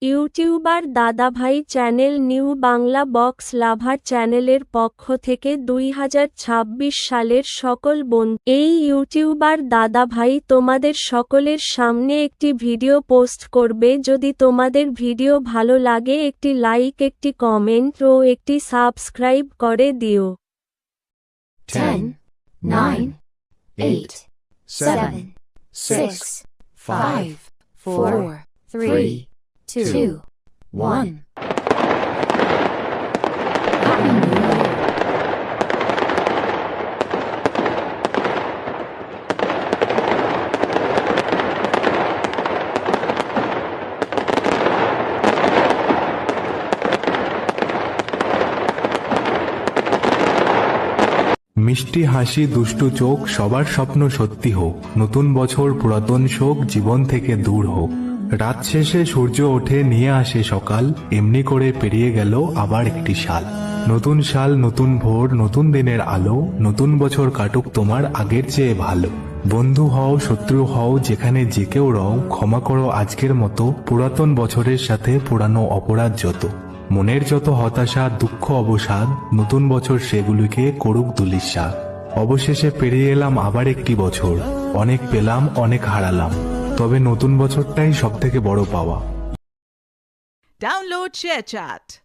YouTuber দাদাভাই channel new Bangla box লাভার চ্যানেলের পক্ষ থেকে 2026 সালের সকল এই ইউটিউবার দাদাভাই তোমাদের সকলের সামনে একটি ভিডিও পোস্ট করবে। যদি তোমাদের ভিডিও ভালো লাগে একটি লাইক, একটি কমেন্ট ও একটি সাবস্ক্রাইব করে দিও। 10, 9, 8, 7, 6, 5, 4, 3, 2, 1. Happy New Year. মিষ্টি হাসি, দুষ্টু চোখ, সবার স্বপ্ন সত্যি হোক। নতুন বছর, পুরাতন শোক জীবন থেকে দূর হোক। রাত শেষে সূর্য ওঠে, নিয়ে আসে সকাল। এমনি করে পেরিয়ে গেল আবার একটি সাল। নতুন সাল, নতুন ভোর, নতুন দিনের আলো। নতুন বছর কাটুক তোমার আগের চেয়ে ভালো। বন্ধু হও, শত্রু হও, যেখানে যে কেউ রও, ক্ষমা করো আজকের মতো। পুরাতন বছরের সাথে পুরানো অপরাধ যত। মনের যত হতাশা, দুঃখ, অবসাদ, নতুন বছর সেগুলিকে করুক ধূলিসাৎ। অবশেষে পেরিয়ে এলাম আবার একটি বছর। অনেক পেলাম, অনেক হারালাম, তবে নতুন বছরটাই সব থেকে বড় পাওয়া। Download ShareChat.